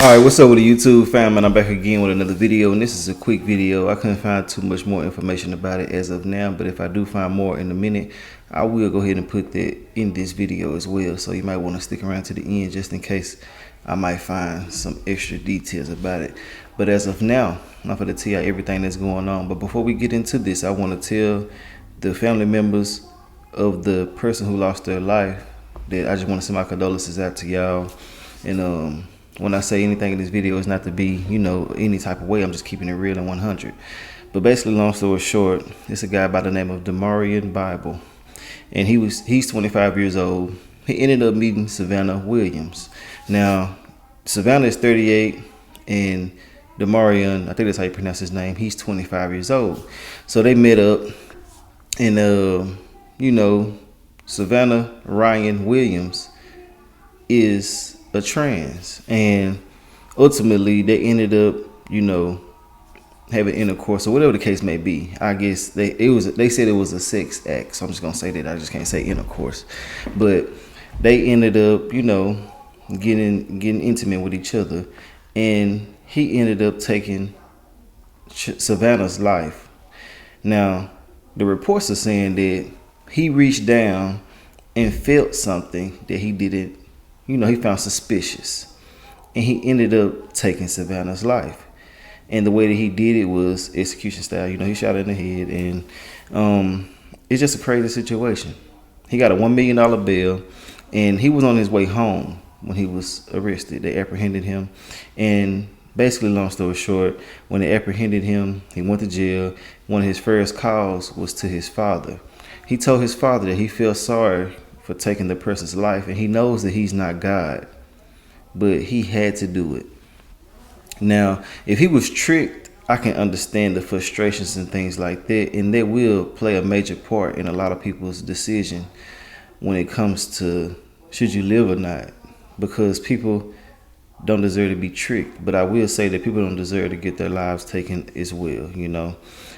Alright, what's up with the YouTube fam, and I'm back again with another video, and this is a quick video. I couldn't find too much more information about it as of now, but if I do find more in a minute, I will go ahead and put that in this video as well. So you might want to stick around to the end just in case I might find some extra details about it. But as of now, I'm going to tell you everything that's going on. But before we get into this, I want to tell the family members of the person who lost their life that I just want to send my condolences out to y'all. And when I say anything in this video, it's not to be, any type of way. I'm just keeping it real and 100. But basically, long story short, it's a guy by the name of Demarion Bible. And he's 25 years old. He ended up meeting Savannah Williams. Now, Savannah is 38, and Demarion, I think that's how you pronounce his name, he's 25 years old. So they met up, and, Savannah Ryan Williams is a trans, and ultimately they ended up having intercourse or whatever the case may be. I guess they said it was a sex act, so I'm just gonna say that. I just can't say intercourse, but they ended up getting intimate with each other, and he ended up taking Savannah's life. Now the reports are saying that he reached down and felt something that he didn't, he found suspicious, and he ended up taking Savannah's life. And the way that he did it was execution style. He shot her in the head, and it's just a crazy situation. He got a $1 million bail, and he was on his way home when he was arrested. They apprehended him, and basically, long story short, when they apprehended him, he went to jail. One of his first calls was to his father. He told his father that he felt sorry for taking the person's life, and he knows that he's not God, but he had to do it. Now, if he was tricked, I can understand the frustrations and things like that, and that will play a major part in a lot of people's decision when it comes to should you live or not, because people don't deserve to be tricked. But I will say that people don't deserve to get their lives taken as well. Now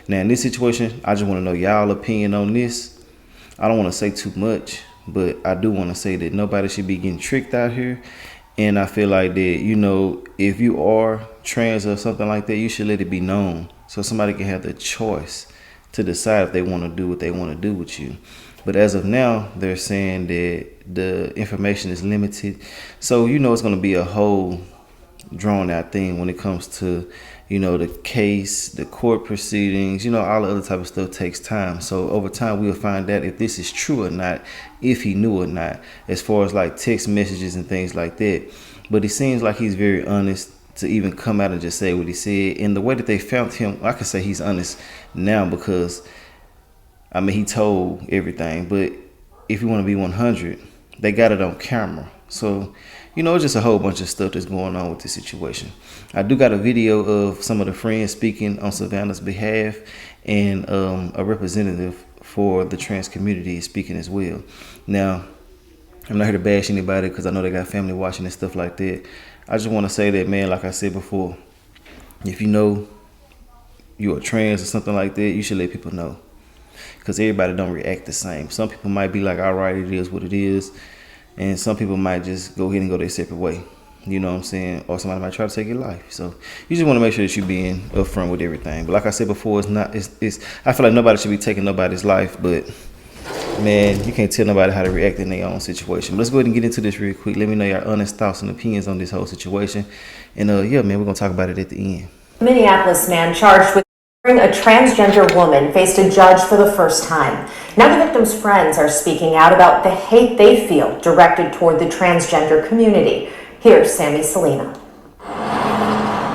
in this situation, I just want to know y'all opinion on this. I don't want to say too much, but I do want to say that nobody should be getting tricked out here. And I feel like that, if you are trans or something like that, you should let it be known so somebody can have the choice to decide if they want to do what they want to do with you. But as of now, they're saying that the information is limited. So, it's going to be a whole drawn out thing when it comes to, the case, the court proceedings, all the other type of stuff takes time. So over time, we'll find out if this is true or not, if he knew or not, as far as like text messages and things like that. But it seems like he's very honest to even come out and just say what he said. And the way that they found him, I can say he's honest now because, he told everything. But if you want to be 100, they got it on camera. So, it's just a whole bunch of stuff that's going on with this situation. I do got a video of some of the friends speaking on Savannah's behalf, and a representative for the trans community is speaking as well. Now, I'm not here to bash anybody because I know they got family watching and stuff like that. I just want to say that, man, like I said before, if you know you're trans or something like that, you should let people know, because everybody don't react the same. Some people might be like, all right, it is what it is. And some people might just go ahead and go their separate way. You know what I'm saying? Or somebody might try to take your life. So you just want to make sure that you're being upfront with everything. But like I said before, I feel like nobody should be taking nobody's life. But man, you can't tell nobody how to react in their own situation. But let's go ahead and get into this real quick. Let me know your honest thoughts and opinions on this whole situation. And yeah, man, we're going to talk about it at the end. Minneapolis man charged with a transgender woman faced a judge for the first time. Now the victim's friends are speaking out about the hate they feel directed toward the transgender community. Here's Sammy Selena.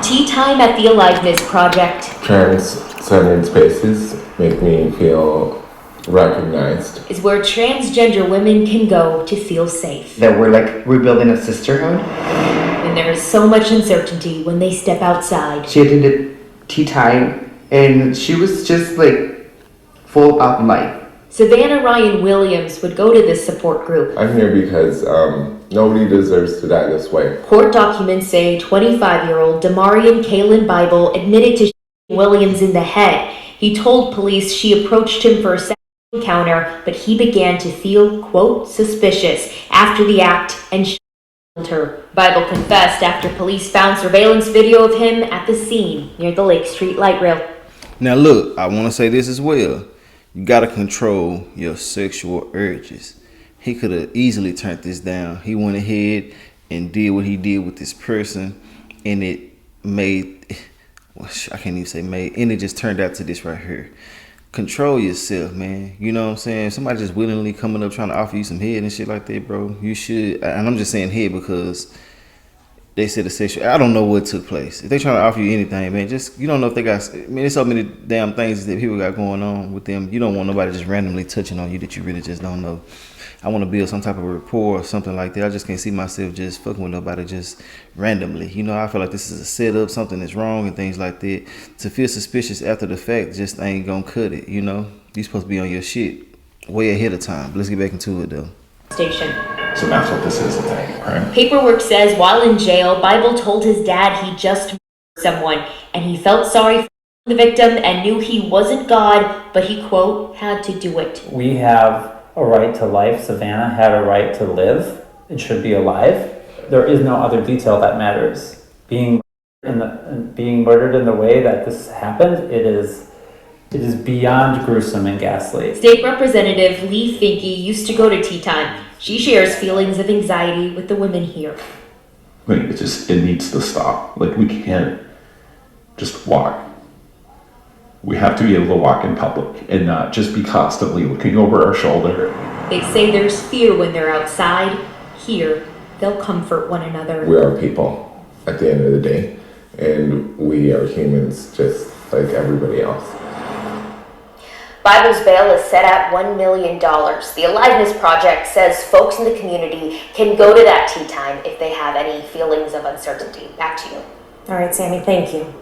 Tea time at the Aliveness Project. Trans-centered spaces make me feel recognized. Is where transgender women can go to feel safe. That we're building a sisterhood. And there is so much uncertainty when they step outside. She attended tea time, and she was just full of life. Savannah Ryan Williams would go to this support group. I'm here because nobody deserves to die this way. Court documents say 25-year-old Demarion Kaylin Bible admitted to shooting Williams in the head. He told police she approached him for a sexual encounter, but he began to feel, quote, suspicious after the act and Her. Bible confessed after police found surveillance video of him at the scene near the Lake Street light rail. Now look, I want to say this as well. You got to control your sexual urges. He could have easily turned this down. He went ahead and did what he did with this person, and it made, well, I can't even say made, and it just turned out to this right here. Control yourself, man. You know what I'm saying? Somebody just willingly coming up trying to offer you some head and shit like that, bro. You should, and I'm just saying head because they said the sexual, I don't know what took place. If they trying to offer you anything, man, just, you don't know if they got, I mean, there's so many damn things that people got going on with them. You don't want nobody just randomly touching on you that you really just don't know. I want to build some type of rapport or something like that. I just can't see myself just fucking with nobody just randomly. You know, I feel like this is a setup, something is wrong and things like that. To feel suspicious after the fact just ain't gonna cut it, you know? You supposed to be on your shit way ahead of time. But let's get back into it though. Station. So that's what this is, I think, right? Paperwork says while in jail, Bible told his dad he just murdered someone and he felt sorry for the victim and knew he wasn't God, but he, quote, had to do it. We have a right to life. Savannah had a right to live. It should be alive. There is no other detail that matters. Being murdered in the way that this happened, it is beyond gruesome and ghastly. State Representative Lee Finke used to go to Tea Time. She shares feelings of anxiety with the women here. Like, it needs to stop. Like, we can't just walk. We have to be able to walk in public and not just be constantly looking over our shoulder. They say there's fear when they're outside. Here, they'll comfort one another. We are people at the end of the day, and we are humans just like everybody else. Bible's bail is set at $1 million. The Aliveness Project says folks in the community can go to that tea time if they have any feelings of uncertainty. Back to you. All right, Sammy, thank you.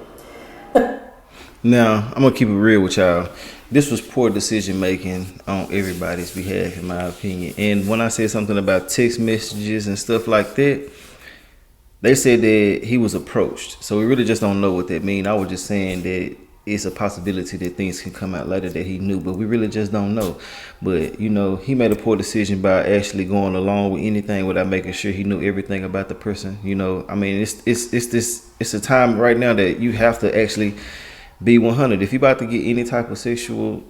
Now, I'm going to keep it real with y'all. This was poor decision making on everybody's behalf, in my opinion. And when I said something about text messages and stuff like that, they said that he was approached. So we really just don't know what that means. I was just saying that it's a possibility that things can come out later that he knew, but we really just don't know. But, you know, he made a poor decision by actually going along with anything without making sure he knew everything about the person. You know, I mean, it's a time right now that you have to actually be 100. If you about to get any type of sexual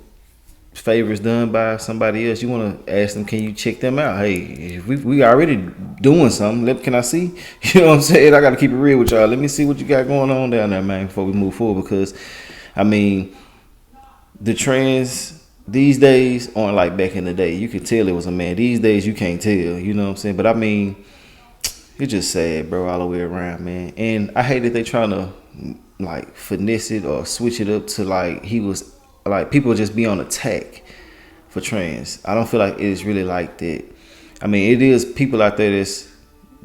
favors done by somebody else, you want to ask them, can you check them out? Hey, if we already doing something, can I see? You know what I'm saying? I got to keep it real with y'all. Let me see what you got going on down there, man, before we move forward. Because, I mean, the trends these days aren't like back in the day. You could tell it was a man. These days, you can't tell. You know what I'm saying? But, I mean, it's just sad, bro, all the way around, man. And I hate that they trying to like finesse it or switch it up to like he was like people just be on attack for trans. I don't feel like it is really like that. I mean, it is people out there that's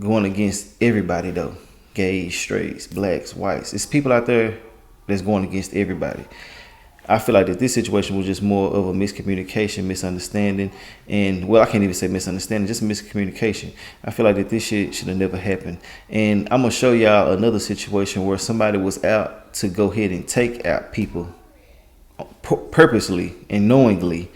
going against everybody though. Gays, straights, blacks, whites. It's people out there that's going against everybody. I feel like that this situation was just more of a miscommunication, misunderstanding, and well, I can't even say misunderstanding, just miscommunication. I feel like that this shit should have never happened. And I'm gonna show y'all another situation where somebody was out to go ahead and take out people purposely and knowingly.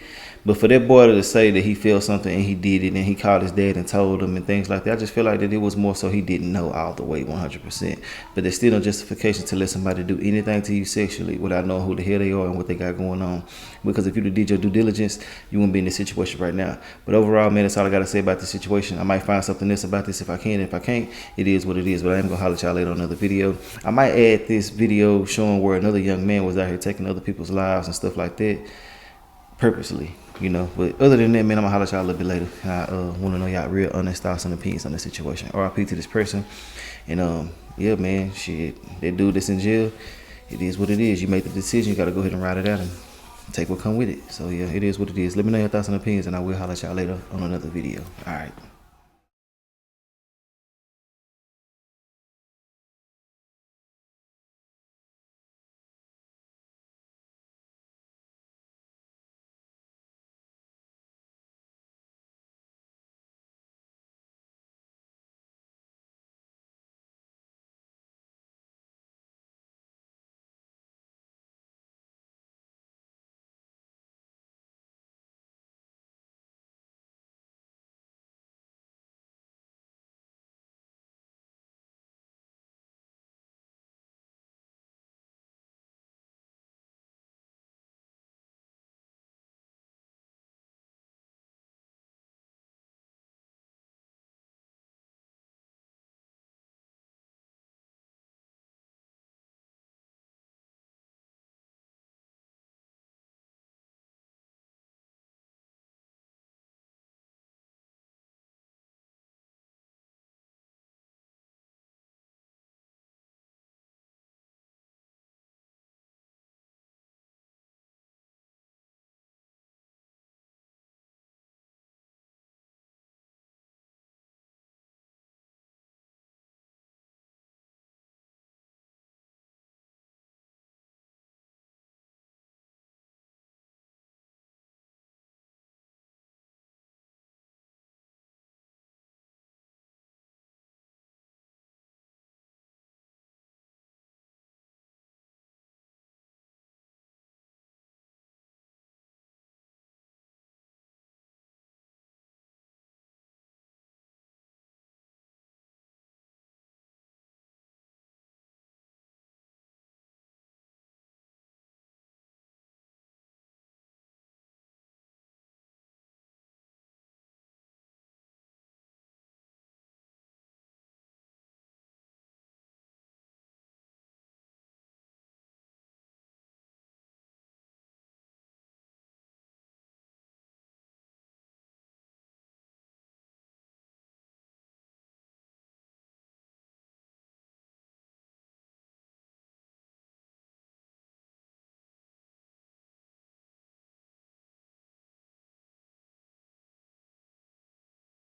But for that boy to say that he felt something and he did it and he called his dad and told him and things like that, I just feel like that it was more so he didn't know all the way 100%. But there's still no justification to let somebody do anything to you sexually without knowing who the hell they are and what they got going on. Because if you did your due diligence, you wouldn't be in this situation right now. But overall, man, that's all I got to say about this situation. I might find something else about this if I can. If I can't, it is what it is. But I am going to holler at y'all later on another video. I might add this video showing where another young man was out here taking other people's lives and stuff like that purposely. You know, but other than that, man, I'm gonna holler at y'all a little bit later. I want to know y'all real honest thoughts and opinions on this situation. RIP to this person. And yeah, man, shit, that dude that's in jail, it is what it is. You make the decision, you gotta go ahead and ride it out and take what come with it. So yeah, it is what it is. Let me know your thoughts and opinions, and I will holler at y'all later on another video. All right.